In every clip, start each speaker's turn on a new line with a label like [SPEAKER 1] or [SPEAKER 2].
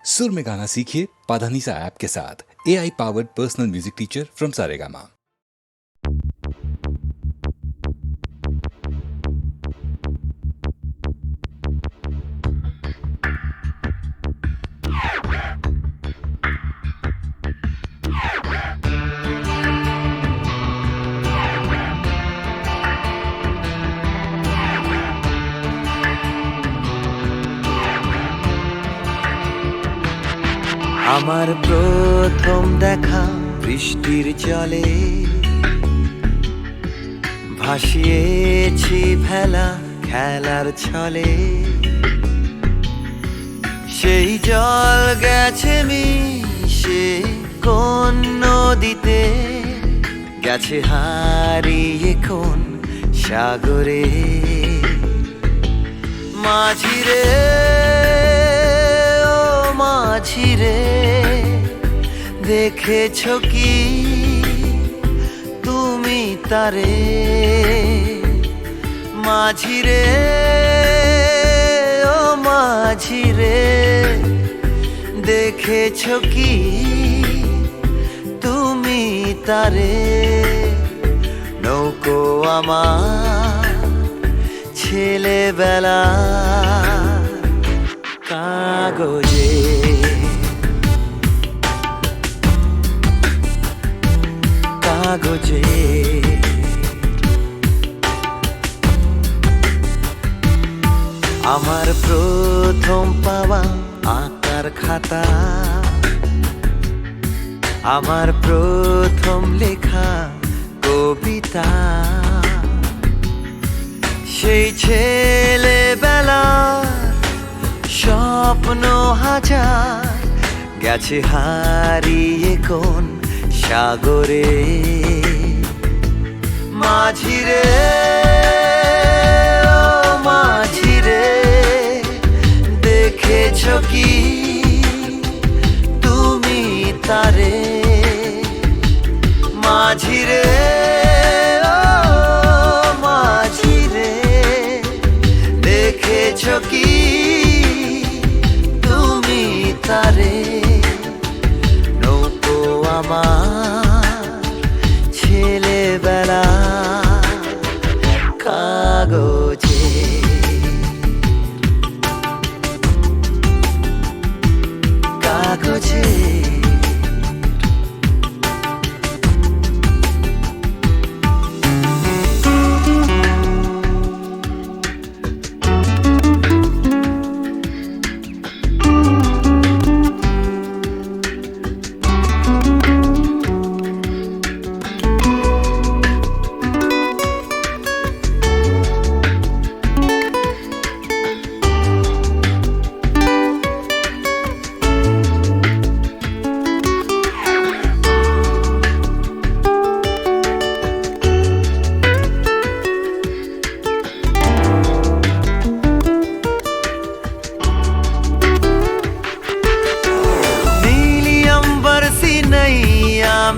[SPEAKER 1] सुर में गाना सीखिए पाधानीसा ऐप के साथ। AI powered personal music teacher from Saregama.
[SPEAKER 2] আমার প্রথম দেখা বৃষ্টির জলে ভাসিয়েছি ভেলা খেলার ছলে, সেই জল গেছে মিশে কোন নদীতে, গেছে হারিয়ে কোন সাগরে। মাঝিরে ও মাঝিরে, দেখেছো কি তুমি তারে? মাঝিরে ও মাঝিরে, দেখেছো কি তুমি তারে? নৌকো আমার ছেলেবেলা কাগজে, কাগজে। আমার প্রথম পাওয়া আঁকার খাতা, আমার প্রথম লেখা কবিতা, সেই ছেলেবেলা স্বপ্ন হাজার, গেছে হারিয়ে কোন সাগরে। মাঝিরে ও মাঝিরে, দেখেছো কি তুমি তারে? মাঝিরে ও মাঝিরে, দেখেছো কি তুমি তারে? নৌকো আমার ছেলেবেলা কাগজে, কাগজে।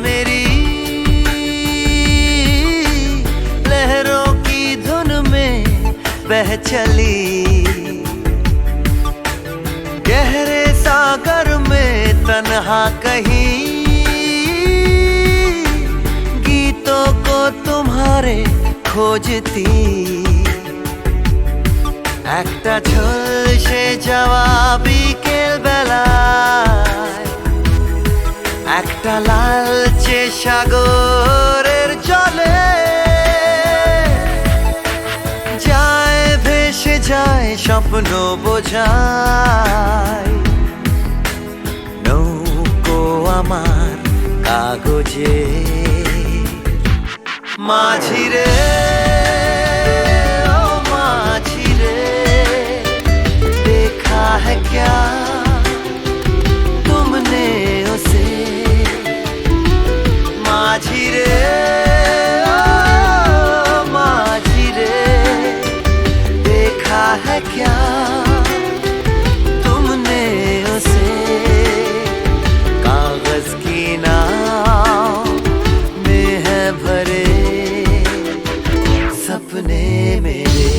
[SPEAKER 2] मेरी लहरों की धुन में बह चली, गहरे सागर में तन्हा कहीं, गीतों को तुम्हारे खोजती। একটা ঝলসে যাওয়া বিকেল বেলায়, একটা লালচে সাগরের জলে, যায় ভেসে যায় স্বপ্ন বোঝায়। নৌকো আমার কাগজে, মাঝিরে ও মাঝিরে, देखा है क्या तुमने उसे? মাঝিরে ও মাঝিরে, देखा है क्या तुमने उसे? कागज की नाव में है भरे सपने मेरे।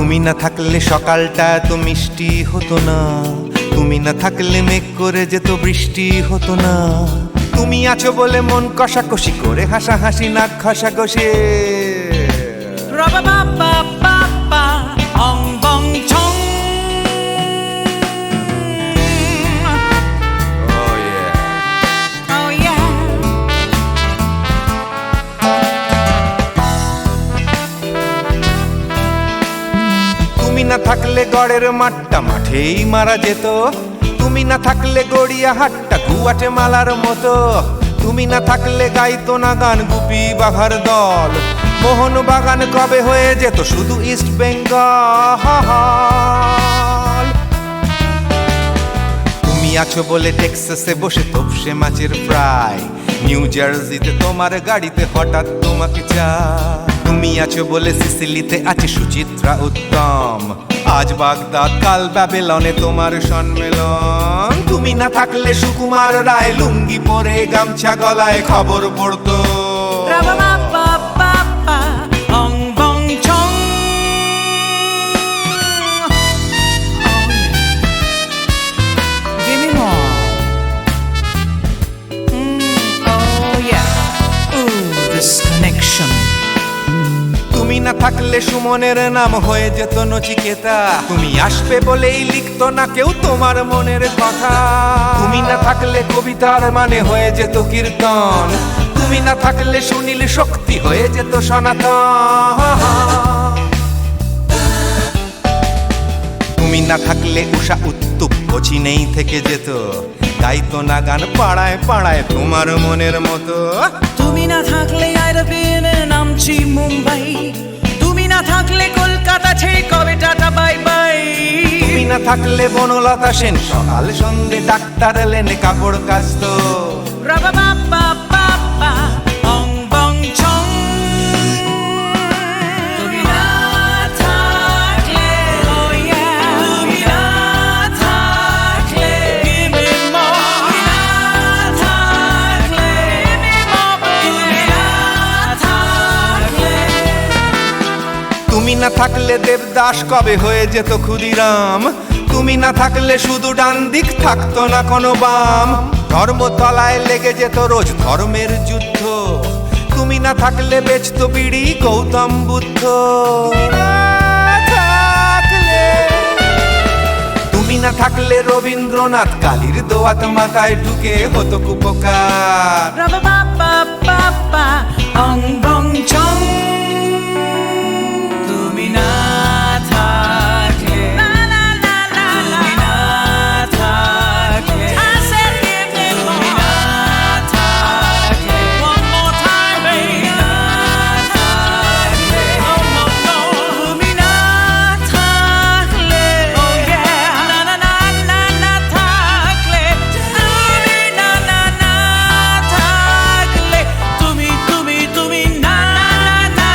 [SPEAKER 3] তুমি না থাকলে সকালটা এত মিষ্টি হতো না, তুমি না থাকলে মেঘ করে যেত বৃষ্টি হতো না। তুমি আছো বলে মন কষাকষি করে হাসাহাসি নাক ঘষাঘষি।
[SPEAKER 4] Ra-ba-ba-ba-ba-ba, ong bong chong.
[SPEAKER 3] Oh yeah.
[SPEAKER 4] Oh yeah.
[SPEAKER 3] তুমি না থাকলে গড়ের মাঠটা মাঠেই মারা যেত, তুমি না থাকলে গড়িয়া হাটটা গুয়াটে মালার মতো। তুমি না থাকলে গাইতো না গান গুপি বাঘার দল, মোহন বাগান কবে হয়ে যেত শুধু ইস্ট বেঙ্গল। তুমি আছো বলে টেক্সাসে বসে তপসে মাছের ফ্রাই, নিউ জার্সিতে তোমার গাড়িতে হঠাৎ তোমাকে চাই। তুমি আছো বলে সিসিলিতে আছে সুচিত্রা উত্তম, আজ বাগদাদ কাল ব্যাবিলনে তোমার সম্মেলন। তুমি না থাকলে সুকুমার রায় লুঙ্গি পরে গামছা গলায় খবর পড়তো।
[SPEAKER 4] Ra-ba-ba-ba-ba-ba, ong bong chong. Give me more. Oh yeah. Ooh, this connection.
[SPEAKER 3] তুমি না থাকলে সুমনের নাম হয়ে যেত নচিকেতা, তুমি আসবে বলেই লিখতো না কেউ তোমার মনের কথা। তুমি না থাকলে কবিতার মানে হয়ে যেত কীর্তন, তুমি না থাকলে সুনীল শক্তি হয়ে যেত সনাতন। তুমি না থাকলে উষা উত্তুপ কোচিনেই থেকে যেত, গাইতো না গান পাড়ায় পাড়ায় তোমার মনের মতো।
[SPEAKER 4] তুমি না থাকলে আইরবিনে নামছি মুম্বাই, তুমি না থাকলে কলকাতা ছেড়ে কবে টাটা বাই বাই।
[SPEAKER 3] তুমি না থাকলে বনলতা সেন সকাল সন্ধে ডাক্তার লেনে কাপড় কাচতো।
[SPEAKER 4] Ra-ba-ba-ba-ba-ba, ong bong chong. তুমি না থাকলে, oh yeah, তুমি না থাকলে, give me more. তুমি না থাকলে, give me more. তুমি না থাকলে.
[SPEAKER 3] তুমি না থাকলে দেবদাস কবে হয়ে যেত ক্ষুদিরাম, তুমি না থাকলে শুধু ডান দিক থাকতো না কোনো বাম। ধর্মতলায় লেগে যেত রোজ ধর্মের যুদ্ধ, তুমি না থাকলে বেচতো বিড়ি গৌতম বুদ্ধ। তুমি না থাকলে রবীন্দ্রনাথ কালীর দোয়াত মাথায় ঢুকে হতো কুপকার।
[SPEAKER 4] Ra-ba-ba-ba-ba-ba, ong bong chong. তুমি না থাকলে, না না না না, তুমি না থাকলে, I said give me more. তুমি না থাকলে, one more time baby. তুমি না থাকলে, oh no no. তুমি না থাকলে, oh yeah, না না না না না থাকলে, তুমি না না না থাকলে, তুমি না না না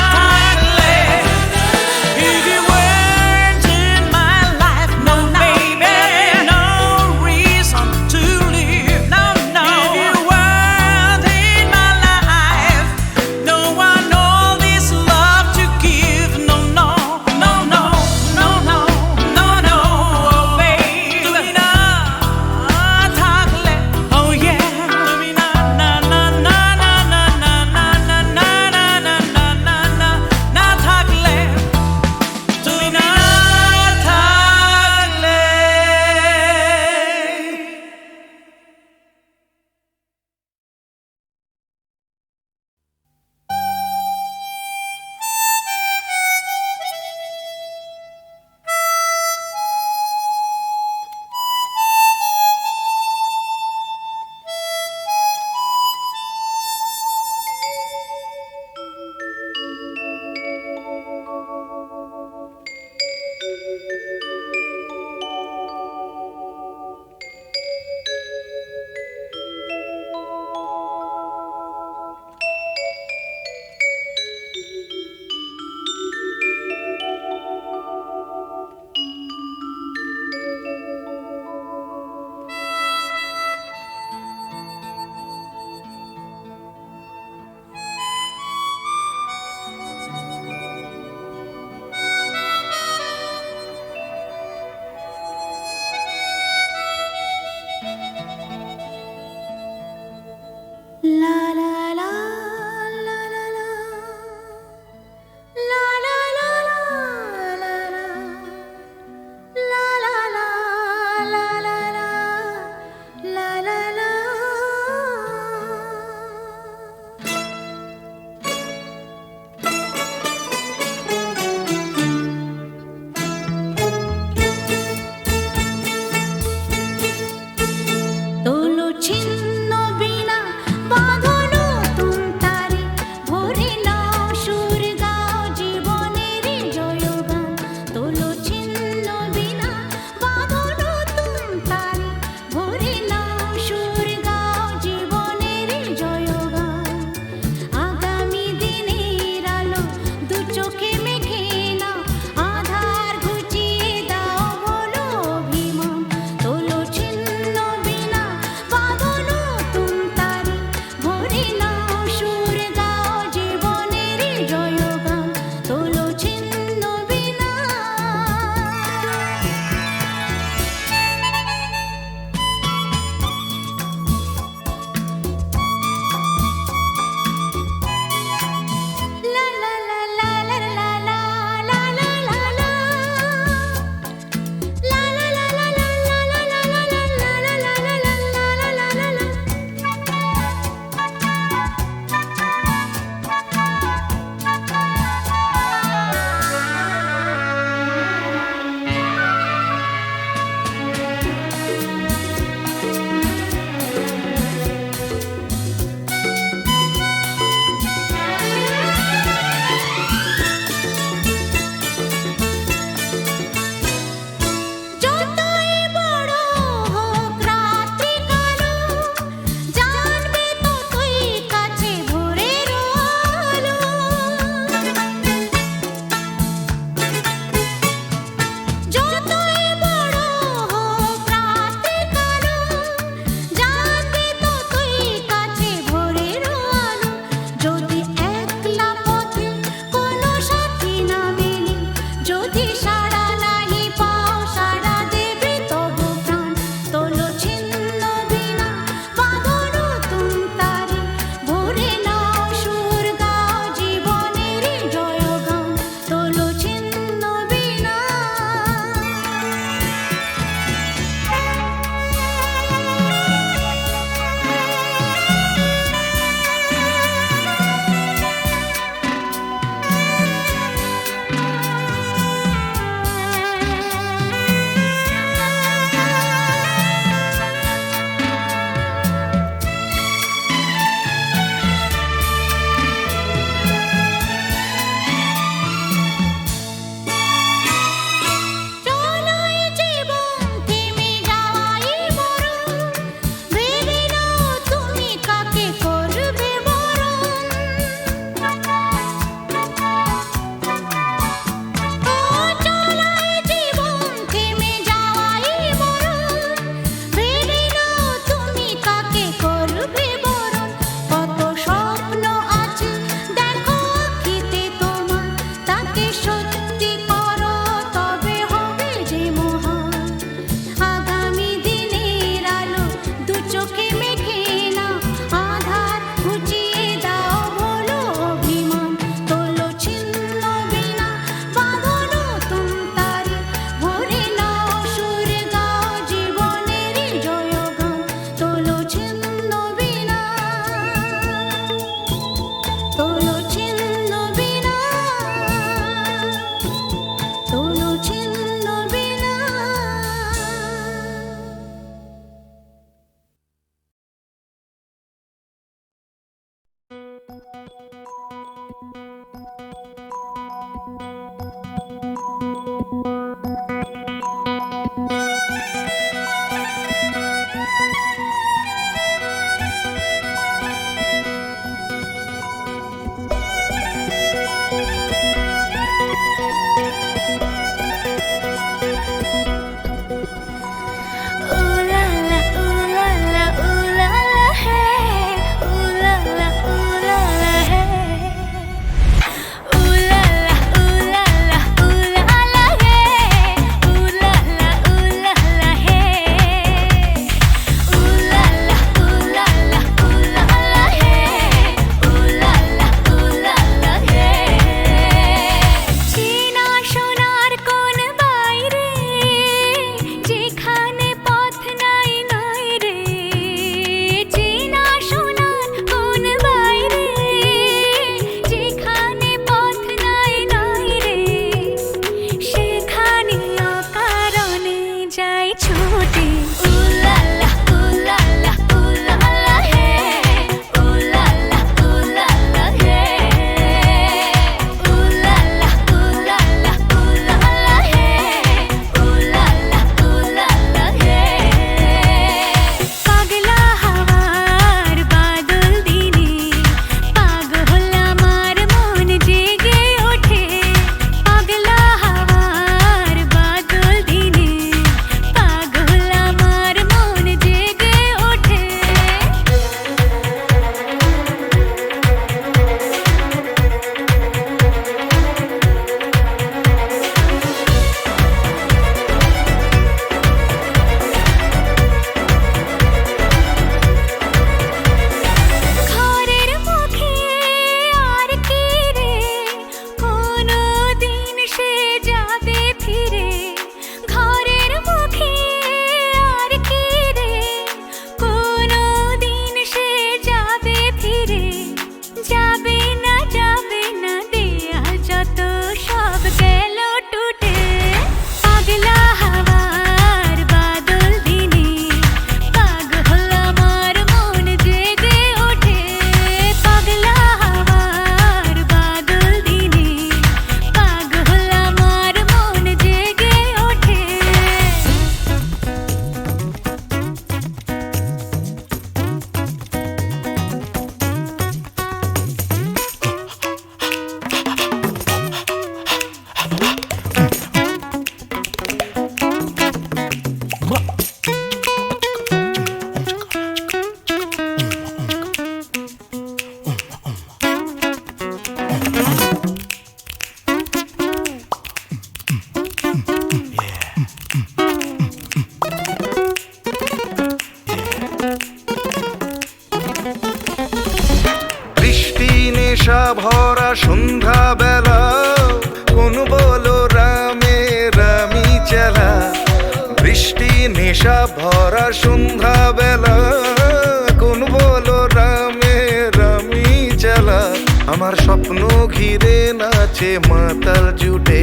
[SPEAKER 5] মাতাল জুটে,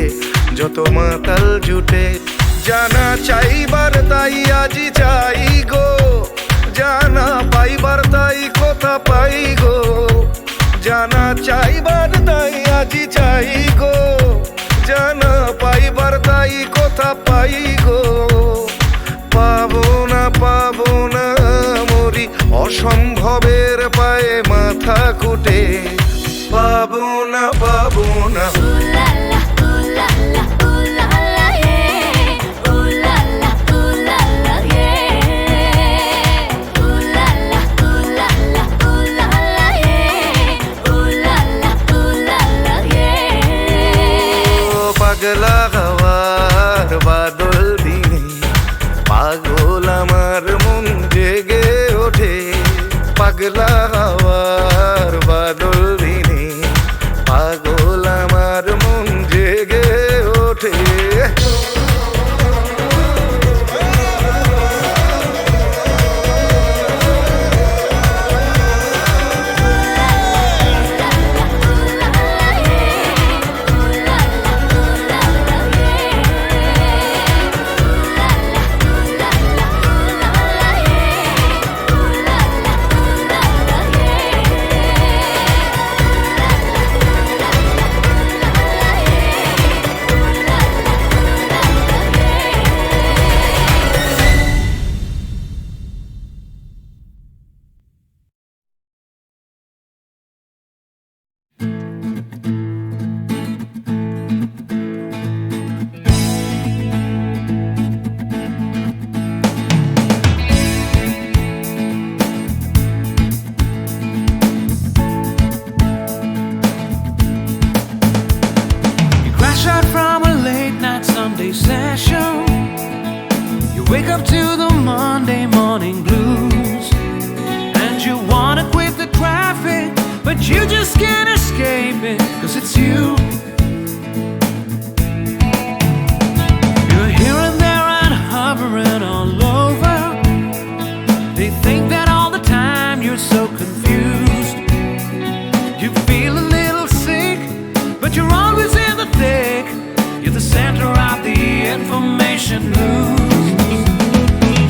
[SPEAKER 5] যত মাতাল জুটে। জানা চাইবার তাই আজি চাই গো, জানা পাইবার তাই কথা পাই গো। জানা চাইবার তাই আজি চাই গো, জানা পাইবার তাই কথা পাই গো। পাবো না মরি অসম্ভবের পায়ে মাথা কুটে। পাবো না পাগলা হওয়ার বাদল দিনে পাগল আমার মন জেগে ওঠে। পাগলা হওয়ার বাদল দিনে পাগল আমার মন জেগে ওঠে।
[SPEAKER 4] Sunday session, you wake up to the Monday morning blues, and you wanna quit the traffic, but you just can't escape it, 'cause it's you. You're here and there and hovering all over. They think that all the time you're so confused. You feel a little sick, but you're always in the thick. You're the center of the information news.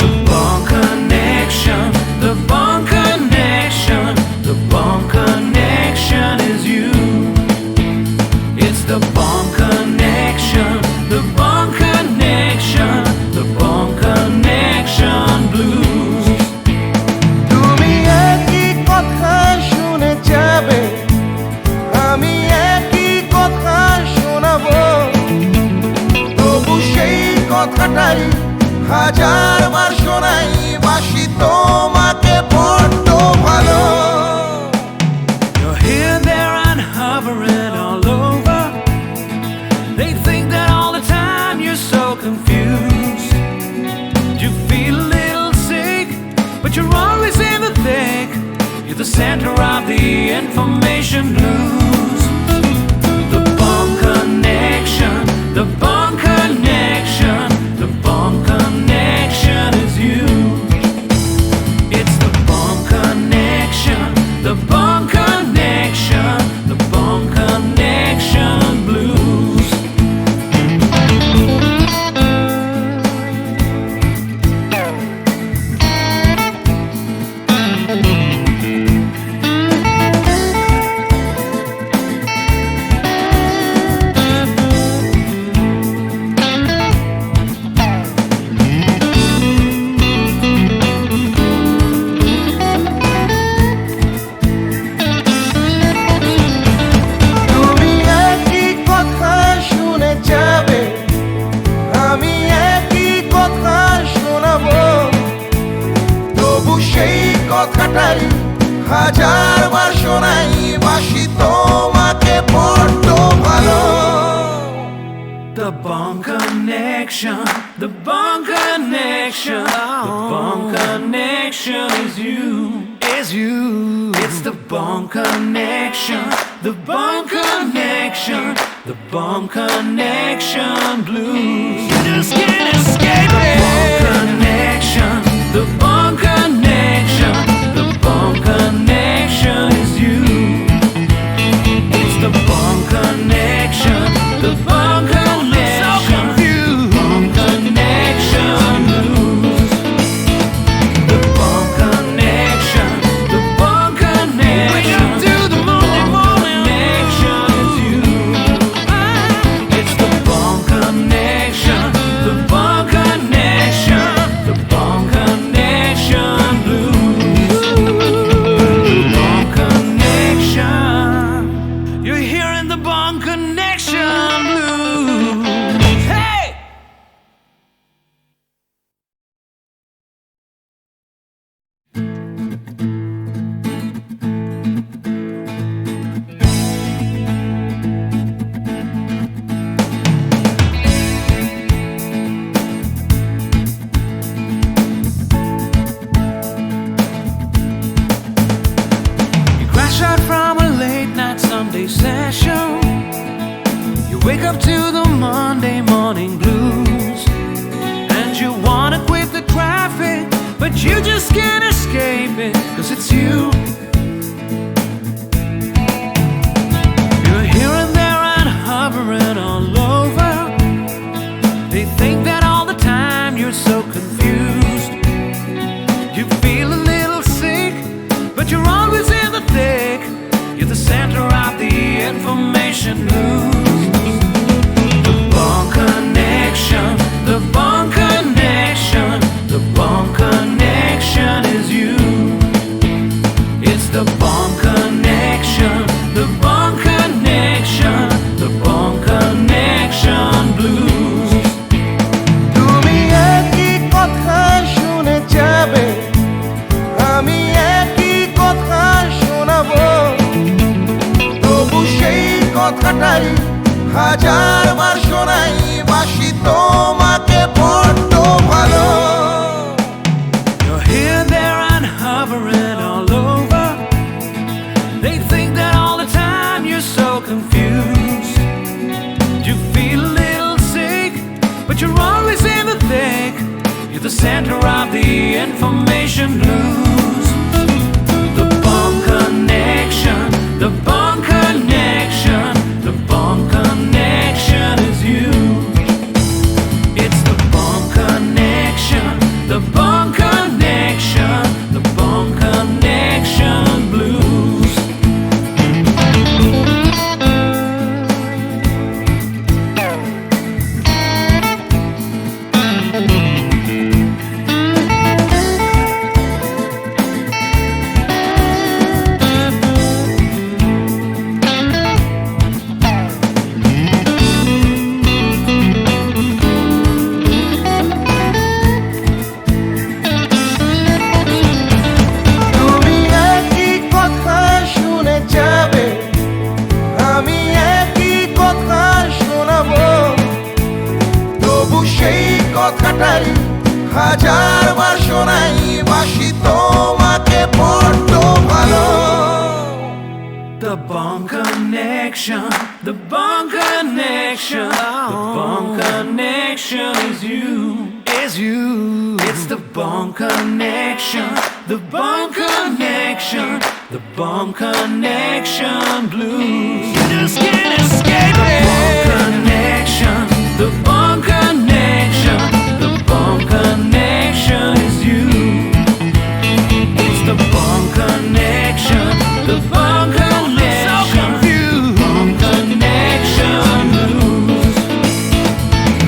[SPEAKER 4] The Bond Connection, the Bond Connection, the Bond Connection is you. It's the Bond Connection, the Bond Connection, the Bond Connection blues.
[SPEAKER 5] তুমি একই কথা শুনে যাবে, আমি একই কথা শোনাবো। সেই কথাটাই হাজারবার শোনাই, বাসি তোমাকে বড্ড ভালো।
[SPEAKER 4] You're here, there and hovering all over. They think that all the time you're so confused. You feel a little sick, but you're always in the thick. You're the center of the information news. The Bond Connection, the Bond Connection, the Bond Connection is you. It's the Bond Connection, the Bond Connection, the Bond Connection blues.
[SPEAKER 5] কথাটাই হাজারবার শোনাই, বাসি তোমাকে বড্ড ভালো।
[SPEAKER 4] The Bond Connection, the Bond Connection, the Bond Connection is you, is you. It's the Bond Connection, the Bond Connection, the Bond Connection blues. You just can't escape it. The Bond Connection, the Bond Connection, the Bond Connection is you. It's the Bond Connection. wake up to the Monday morning blues, and you wanna quit the traffic, but you just can't escape it, 'cause it's you. You're here and there and hovering all over. They think that all the time you're so confused. You feel a little sick, but you're always in the thick. You're the center of the information news. The Bond Connection, the Bond Connection, the Bond Connection is you. It's the Bond Connection, the Bond Connection, the Bond Connection blues.
[SPEAKER 5] তুমি একই কথা শুনে যাবে, আমি একই কথা শোনাবো, তবু সেই কথাটাই হাজারবার শোনাই, বাসি তোমাকে বড্ড ভালো।
[SPEAKER 4] You're here, there, and hovering all over. They think that all the time you're so confused. You feel a little sick, but you're always in the thick. You're the center of the information news. The Bond Connection, the Bond Connection, the Bond Connection is you. It's the Bond Connection, the Bond Connection, the Bond Connection blues.
[SPEAKER 5] তুমি একই কথা শুনে যাবে, আমি একই কথা শোনাবো, তবু সেই কথাটাই হাজারবার শোনাই, বাসি তোমাকে বড্ড ভালো।
[SPEAKER 4] The Bond Connection, the Bond Connection, the Bond Connection is you, is you. It's the Bond Connection, the Bond Connection, the Bond Connection blues. You just can't escape it. The Bond Connection, the Bond Connection, the Bond Connection is you. It's the Bond Connection, the Bond Connection, Bond Connection blues.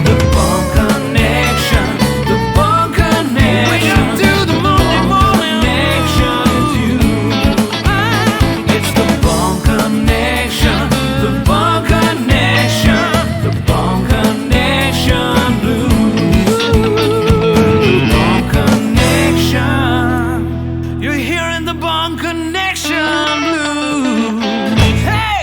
[SPEAKER 4] The Bond Connection, the Bond Connection. Wake up to the Monday morning connection is you. It's the Bond Connection, the Bond Connection, the Bond Connection blues. The Bond Connection. You're hearing the Bond Connection blues. Hey!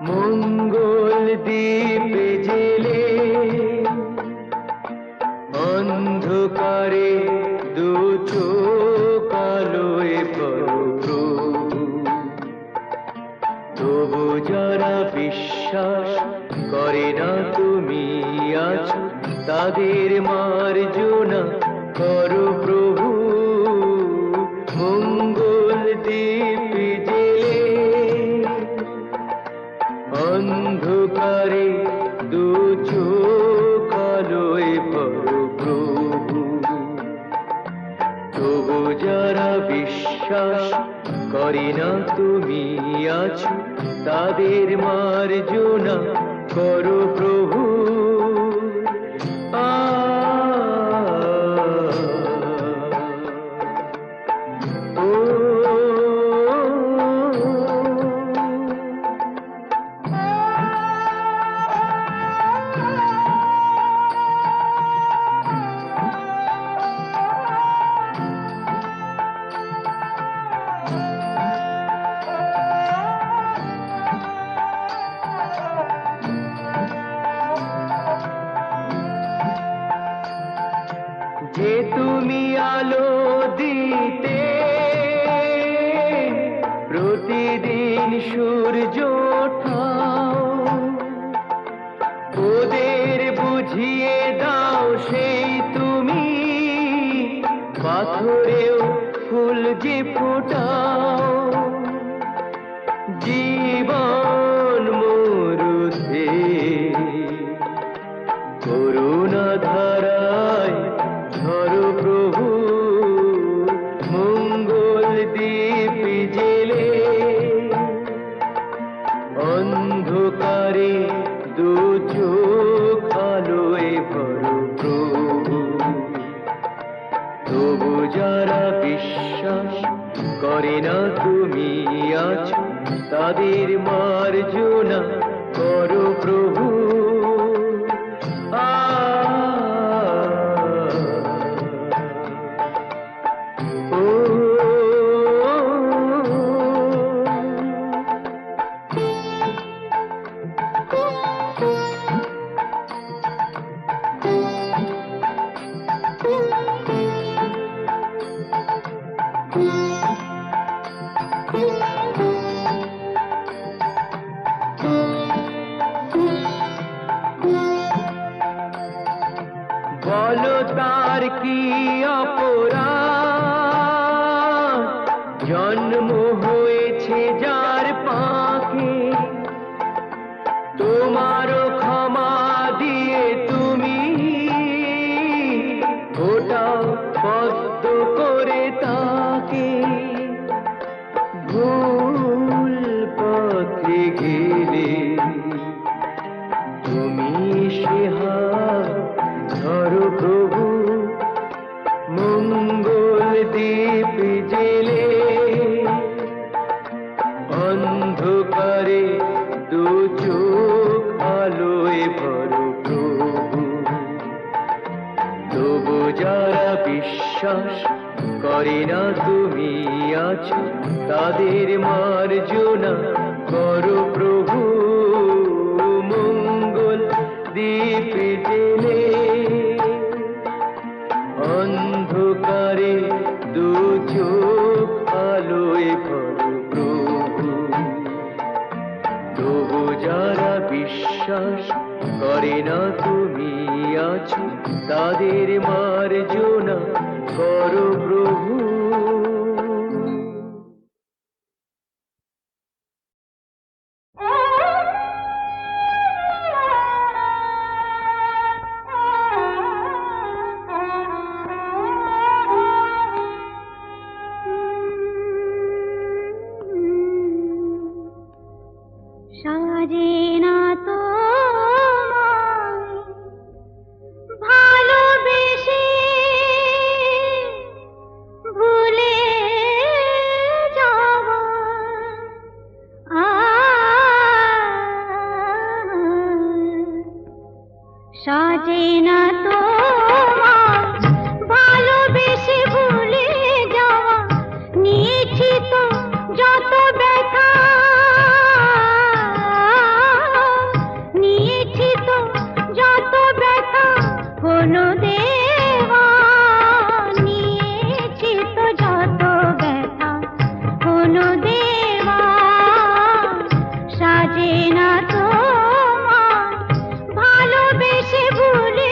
[SPEAKER 2] মঙ্গল দ্বীপে জেলে অন্ধকারে দু চোখ আলোয় প্রভু, তবু যারা বিশ্বাস করে না তুমি আছো, তাদের মার্জনা করো প্রভু। মঙ্গল দ্বীপে জেলে অন্ধকারে দু চোখ আলোয় প্রভু, তবু যারা বিশ্বাস করে না তুমি আছো, তাদের মার্জনা করো প্রভু। ও সূর্য ওঠাও, ওদের বুঝিয়ে দাও সেই তুমি, পাথরেও ফুল যে ফোটাও, জীবন মরুতে করুণা ধারায় ধরো প্রভু, মঙ্গল দীপ জেলে অন্ধকারে দু চোখ আলোয় ভরো প্রভু। তবু যারা বিশ্বাস করে না তুমি আছো, তাদের মার্জনা করো প্রভু। বলো তার কি অপরাধ, জন্ম হয়েছে যার পাকে, তোমারও ক্ষমা দিয়ে তুমি ওটাও পদ্ম করে তাকে। ভুল পথে গেলে তুমি সে হাত ধরো প্রভু, মঙ্গল দীপ জেলে অন্ধকারে দু চোখ আলোয় ভরো প্রভু। তবু যারা বিশ্বাস করে না তুমি আছো, তাদের মার্জনা করো প্রভু, মঙ্গল দীপ জেলে অন্ধকারে দু চোখ আলোয় ভরো প্রভু। তবু যারা বিশ্বাস করে না তুমি আছো, তাদের মার্জনা করো প্রভু।
[SPEAKER 6] সাজে না তোমায় ভালোবেসে ভুলে যাওয়া, সাজে না তোমায় ভালোবেসে ভুলে যাওয়া, নিয়েছি তো যত ব্যথা, নিয়েছি তো যত ব্যথা কোনো দেওয়া, নিয়েছি তো যত ব্যথা কোনো দেওয়া, সাজে না তোমায় ভালোবেসে ভুলে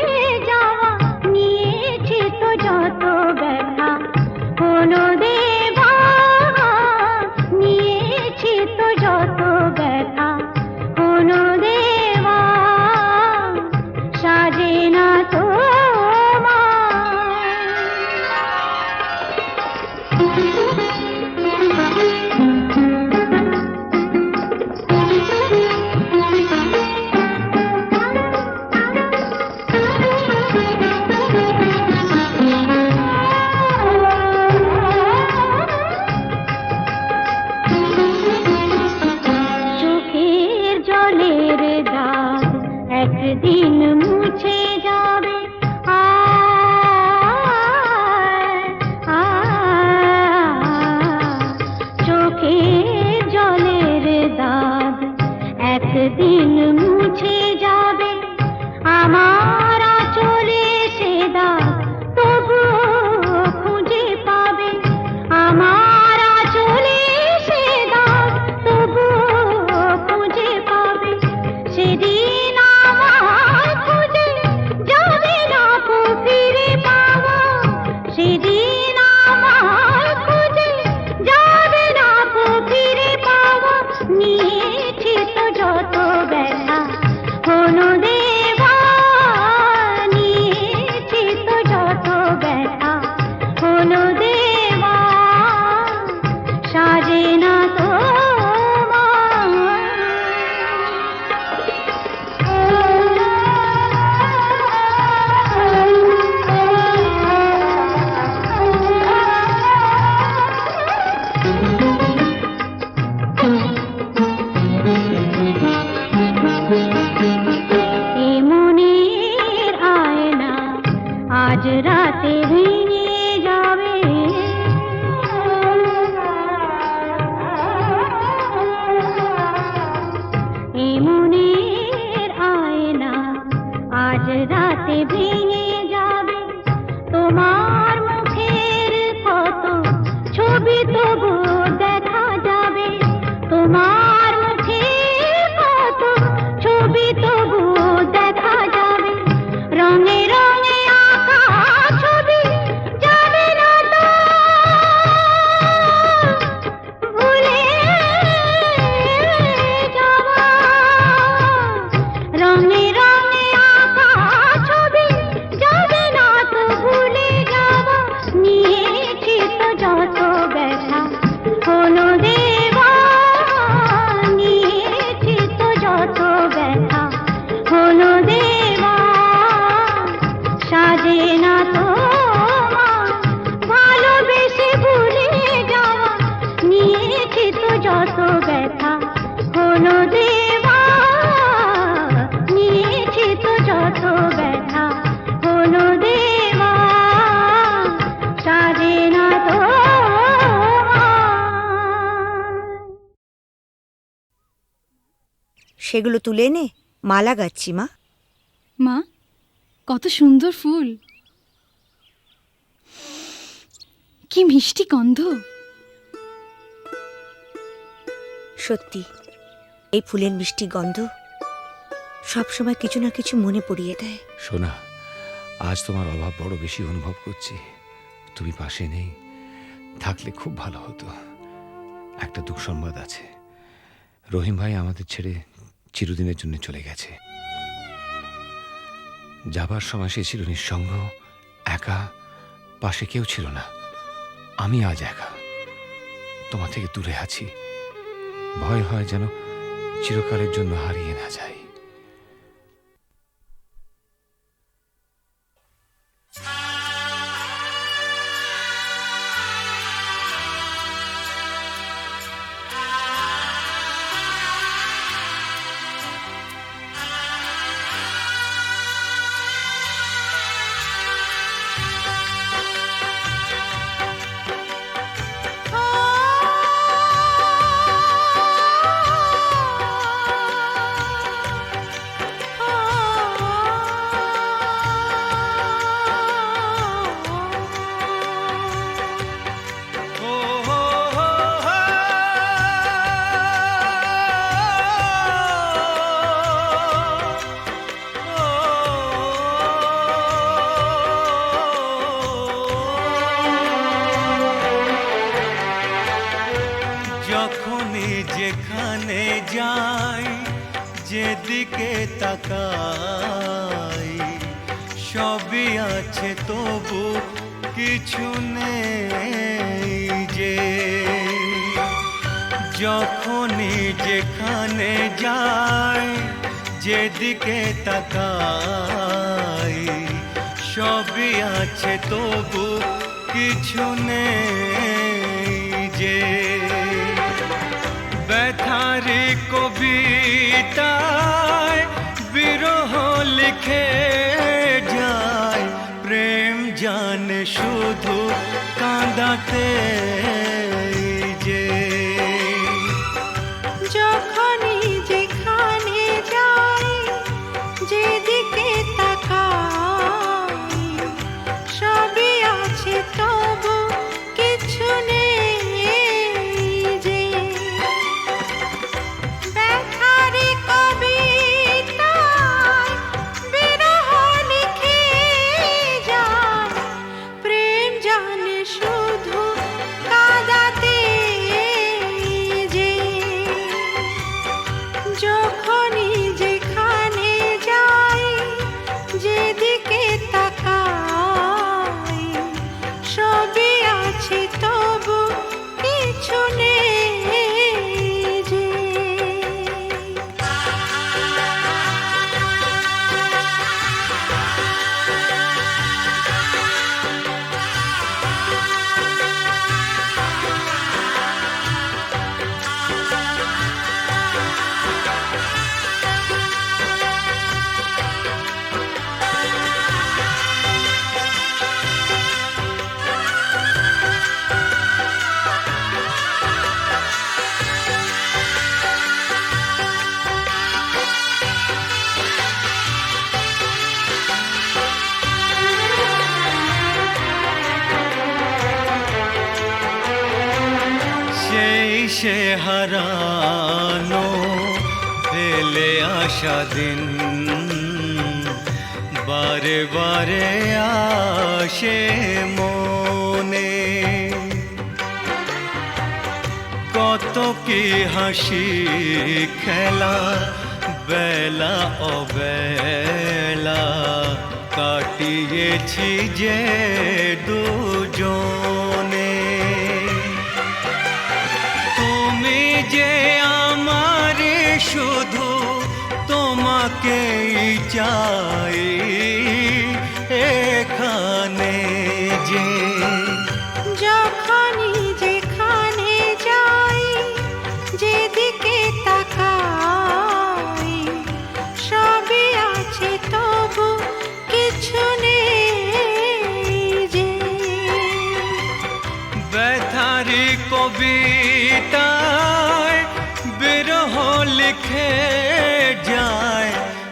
[SPEAKER 6] যাওয়া, নিয়েছি তো যত ব্যথা কোনো দেওয়া, নিয়েছি তো যত ব্যথা কোনো দেওয়া, সাজে না চোখের জলের দাগ একদিন মুছে যাবে, চোখের জলের দাগ একদিন মুছে যাবে, আমার আঁচলে সে দাগ তবুও খুঁজে পাবে, আমার আঁচলে সে দাগ তবুও নিয়েছি তো যত ব্যথা হলো দেওয়া, নিয়েছি তো যত ব্যথা হলো দেওয়া, সাজে না তো মনের আয়না আজ রাতে ভেঙে যাবে, মনের আয়না আজ রাতে ভেঙে যাবে, তোমার মুখের কত ছবি তবু দেখা যাবে, তোমার মুখের কত ছবি তবু দেখা যাবে, রঙে রঙে আঁকা ছবি যাবে না তো ভুলে যাওয়া, রঙে রঙে আঁকা ছবি যাবে না তো ভুলে যাওয়া, নিয়েছি তো যত ব্যথা হলো দেওয়া, নিয়েছি তো যত ব্যথা হলো দেওয়া, সাজে না তো ভালোবেসে ভুলে যাওয়া, নিয়েছি তো যত ব্যথা হলো দেওয়া, নিয়েছি তো যত ব্যথা হলো দেওয়া, সাজে না তো
[SPEAKER 7] সেগুলো তুলে এনে মালা গাচ্ছি মা।
[SPEAKER 8] মা, কত সুন্দর ফুল, কি মিষ্টি গন্ধ।
[SPEAKER 7] সত্যি এই ফুলের মিষ্টি গন্ধ সবসময় কিছু না কিছু মনে পড়িয়ে দেয়।
[SPEAKER 9] সোনা, আজ তোমার অভাব বড় বেশি অনুভব করছি। তুমি পাশে নেই, থাকলে খুব ভালো হতো। একটা দুঃসংবাদ আছে, রহিম ভাই আমাদের ছেড়ে চিরদিনের জন্য চলে গেছে। যাবার সময় সে ছিল নিঃসঙ্গ, একা, পাশে কেউ ছিল না। আমি আজ একা, তোমার থেকে দূরে আছি। ভয় হয় যেন চিরকালের জন্য হারিয়ে না যাই।
[SPEAKER 5] যখনই যেখানে যাই, যেদিকে তাকাই, সবই আছে তবু কিছু নেই যে। যখনই যেখানে যাই, যেদিকে তাকাই, সবই আছে তবু কিছু নেই যে। ব্যথারি কবিতায় বিরহ লিখে যায়, প্রেম জানে শুধু কাঁদাতে যে।
[SPEAKER 6] যখনই যেখানে যাই, যেদিকে তাকাই, সবই আছে তবু কিছু নেই যে। ব্যথারি কবিতায় বিরহ লিখে যায়, প্রেম জানে শুধু কাঁদাতে
[SPEAKER 5] গেছে হারানো ফেলে আসা দিন, বারে বারে আসে মনে। কত কি হাসি খেলা বেলা অবেলা কাটিয়েছি যে দুজনে। তুমি যে আমার শুধু তোমাকেই চাই এখানে যে।
[SPEAKER 6] যখনই যেখানে যাই, যেদিকে তাকাই, সবই আছে তবু কিছু নেই যে।
[SPEAKER 5] ব্যথারি কবিতায় বিরহ লিখে যায়,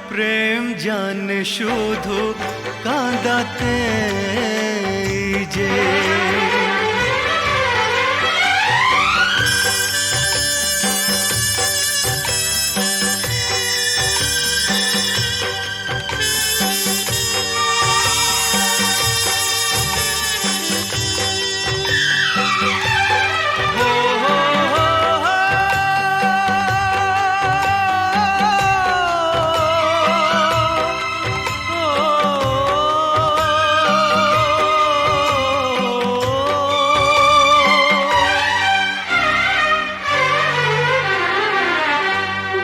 [SPEAKER 5] প্রেম জানে শুধু কাঁদাতে যে।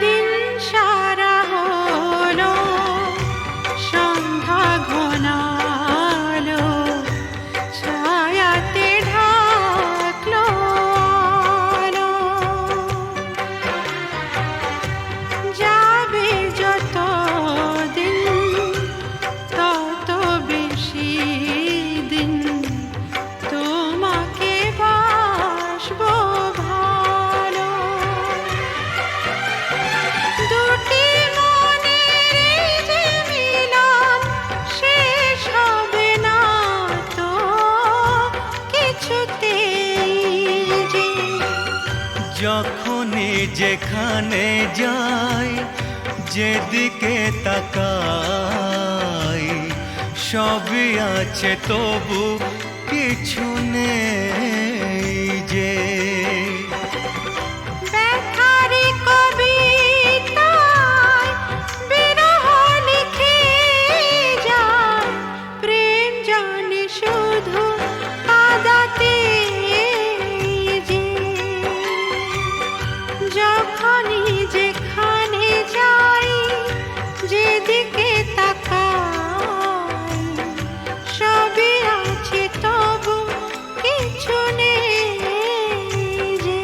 [SPEAKER 6] দিন সারা হলো, সন্ধ্যা ঘনালো, ছায়াতে ঢাকলো আলো। যাবে যত দিন তত বেশি দিন তোমাকে বাসবো ভালো। দুটি মনের যে মিলন শেষ হবে না তো কিছুতেই যে।
[SPEAKER 5] যখনই যেখানে যাই, যেদিকে তাকাই, সবই আছে তবু কিছু নেই যে।
[SPEAKER 6] ব্যথারি কবিতায় বিরহ লিখে যায়, প্রেম জানে শুধু কাঁদাতে যে। যখনই যেখানে যাই, যেদিকে তাকাই, সবই আছে তবু কিছু নেই যে।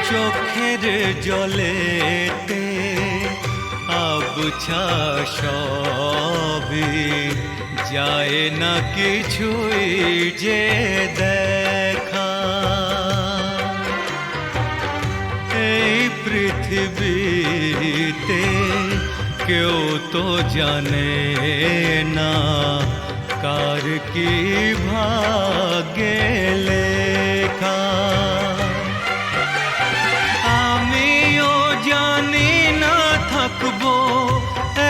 [SPEAKER 5] চোখের জলেতে আবছা সবই যায় না কিছুই যে দেখা। এই পৃথিবীতে কেউ তো জানে না কার কি ভাগ্যে লেখা। আমিও জানি না থাকবো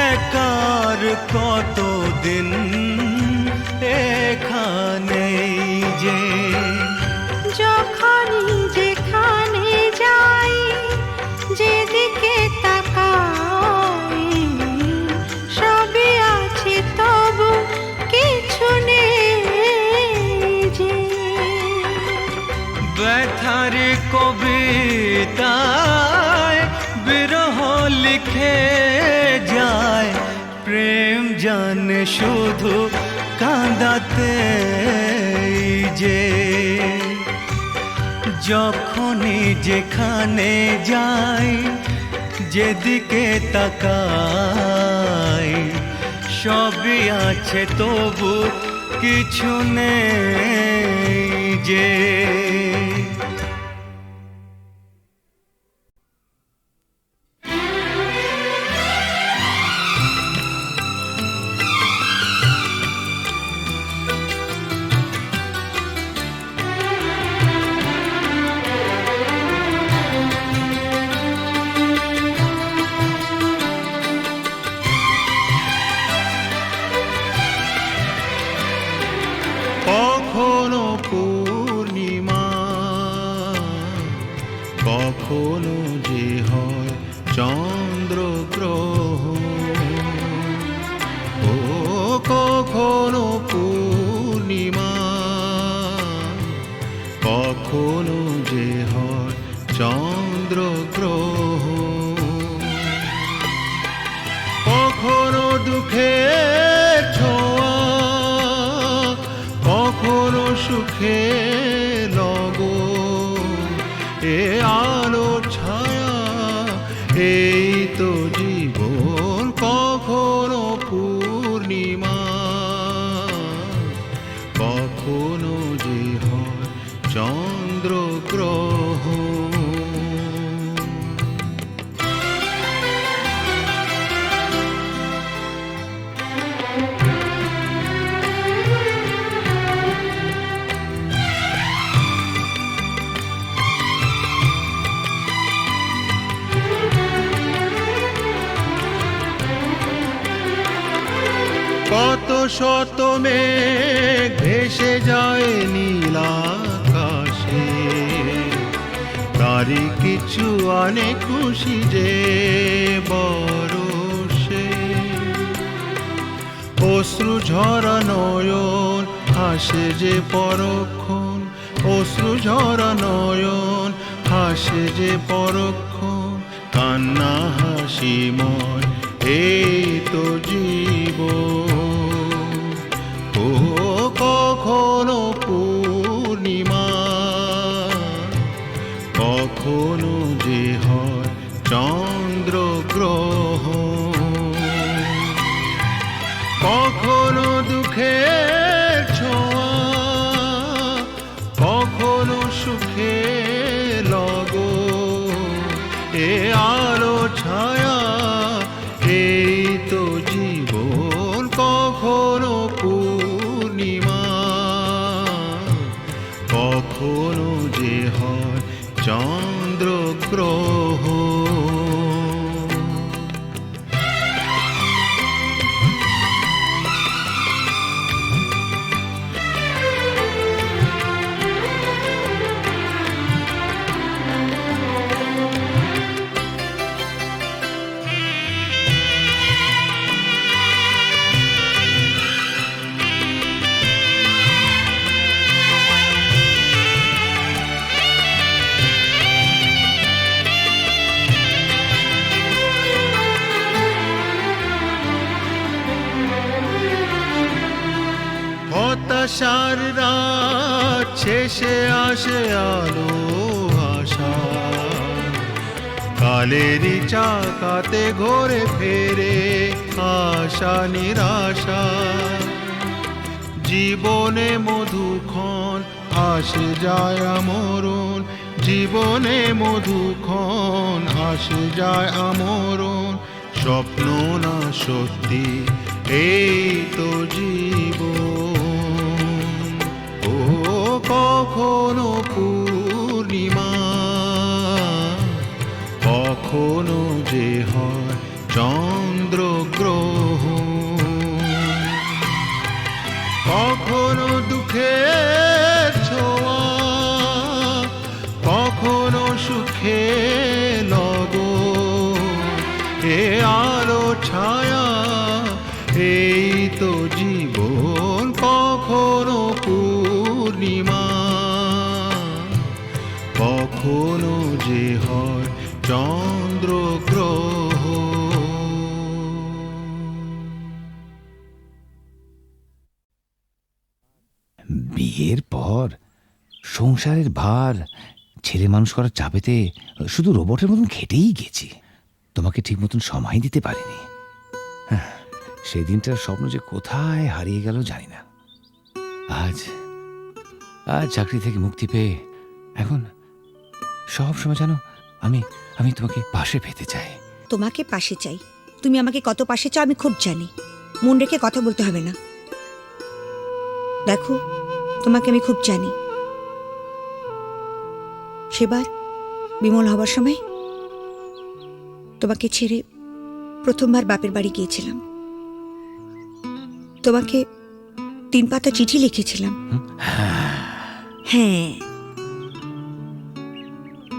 [SPEAKER 5] একার কতদিন এখানেই যে।
[SPEAKER 6] যখনই যেখানে যাই, যেদিকে তাকাই, সবই আছে তবু কিছু নেই যে।
[SPEAKER 5] ব্যথার কবিতায় বিরহ লিখে যায়, প্রেম জানে শুধু কাঁদাতে যে। যখনই যেখানে যাই, যেদিকে তাকাই, সবই আছে তবু কিছু নেই যে।
[SPEAKER 10] কখনো পূর্ণিমা, কখনো যে হয় চন্দ্রগ্রহণ, ও কখনো পূর্ণিমা, কখনো যে হয় চন্দ্রগ্রহণ, কখনো দুঃখের ছোঁয়া, কখনো সুখে লগন, এ আলো ছায়া এই তো জীবন। কখনো পূর্ণিমা, কখনো যে হয় চন্দ্রগ্রহণ। কত শত মেঘ ভেসে যায় নীল আকাশে, তারই কিছু আনে খুশি যে বরষে। অশ্রু ঝরা নয়ন হাসে যে পরক্ষণ, অশ্রু ঝরা নয়ন হাসে যে পরক্ষণ, কান্না হাসিময় এই তো জীবন। ও কখনো পূর্ণিমা, কখনো যে হয় চন্দ্রগ্রহণ, কখনো দুঃখের ছোঁয়া, কখনো সুখে লগন, এ আলো ছায়া এই তো জীবন। কখনো পূর্ণিমা, কখনো যে হয় চন্দ্রগ্রহণ। হতাশার রাত শেষে আসে আলো আশা, কালেরই চাকাতে ঘোরে ফেরে আশা নিরাশা। জীবনে মধুক্ষণ আসে যায় আমরণ, জীবনে মধুক্ষণ আসে যায় আমরণ, স্বপ্ন না সত্যি এই তো জীবন। ও কখনো পূর্ণিমা, কখনো যে হয় চন্দ্রগ্রহণ, কখনো দুঃখের ছোঁয়া, কখনো সুখে লগন, এ আলো ছায়া এই তো জীবন। কখনো পূর্ণিমা, কখনো যে হয় চন্দ্রগ্রহণ।
[SPEAKER 9] বিয়ের পর সংসারের ভার ছেলে মানুষ করার চাপেতে শুধু রোবটের মতন খেটেই গেছি, তোমাকে ঠিক মতন সময় দিতে পারিনি। হ্যাঁ, সেই দিনটার স্বপ্ন যে কোথায় হারিয়ে গেল জানি না। আজ আজ চাকরি থেকে মুক্তি পেয়ে এখন সব সময় জানো আমি আমি তোমাকে পাশে পেতে চাই।
[SPEAKER 7] তোমাকে পাশে চাই, তুমি আমাকে কত পাশে চাও আমি খুব জানি। মন রেখে কথা বলতে হবে না। দেখো, তোমাকে আমি খুব জানি। সেবার বিমল হবার সময় তোমাকে ছেড়ে প্রথমবার বাপের বাড়ি গিয়েছিলাম। তোমাকে 3 পাতা চিঠি লিখেছিলাম। হ্যাঁ,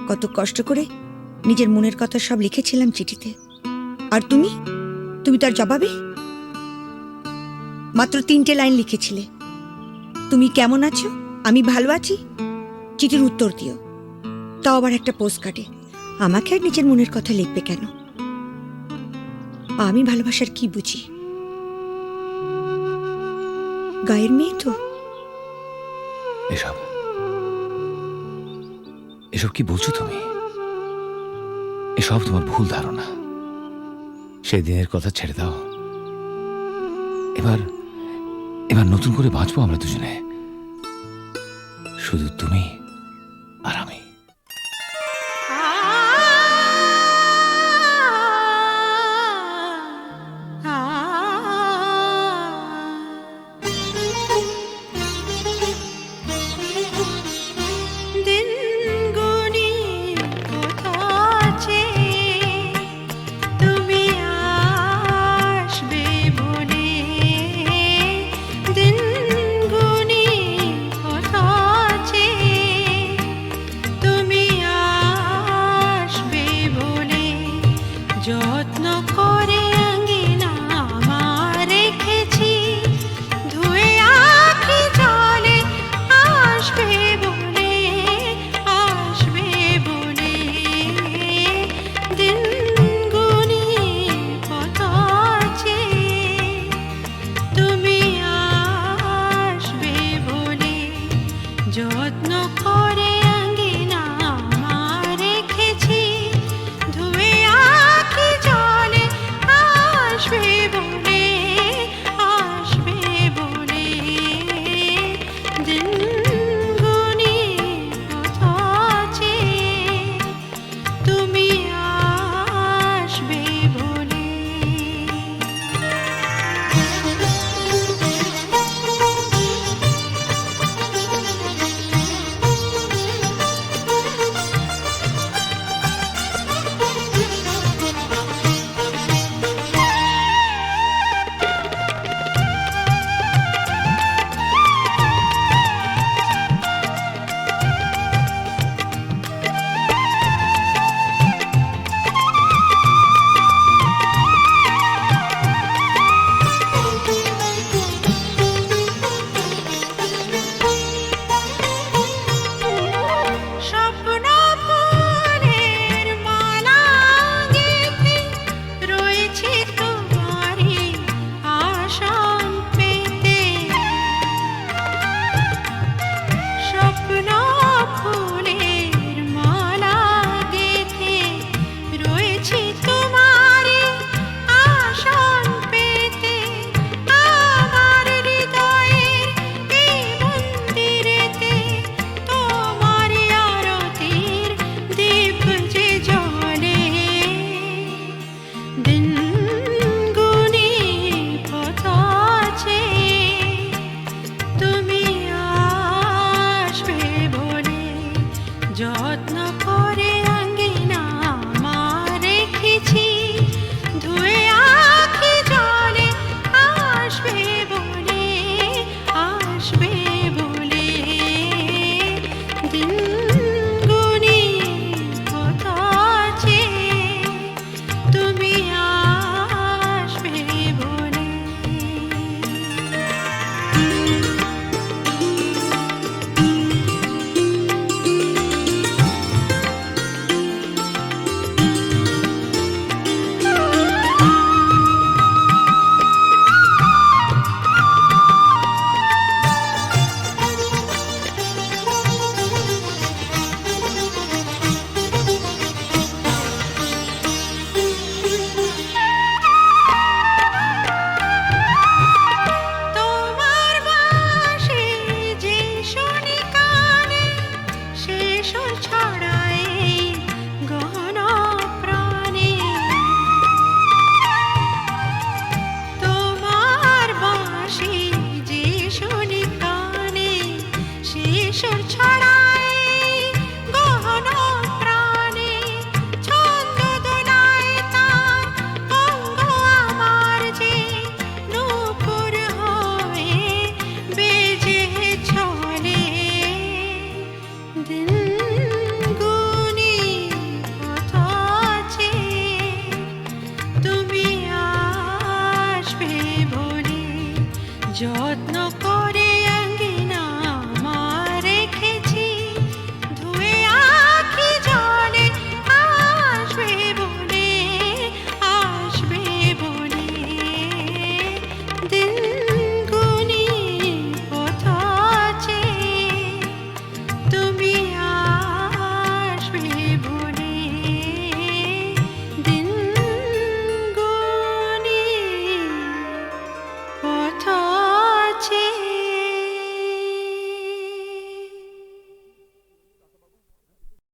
[SPEAKER 7] কত কষ্ট করে নিজের মনের কথা সব লিখেছিলাম চিঠিতে। আর তুমি তার জবাবে মাত্র 3টে লাইন লিখেছিলে, তুমি কেমন আছো, আমি ভালো আছি, চিঠির উত্তর দিও। তাও আবার একটা পোস্ট কার্ডে। আমাকে আর নিজের মনের কথা লিখবে কেন? আমি ভালোবাসার কি বুঝি? গায়ের মেয়ে তো।
[SPEAKER 9] এসব এসব কি বলছো তুমি? এসব তোমার ভুল ধারণা। সেই দিনের কথা ছেড়ে দাও। এবার এবার নতুন করে বাঁচবো আমরা দুজনে, শুধু তুমি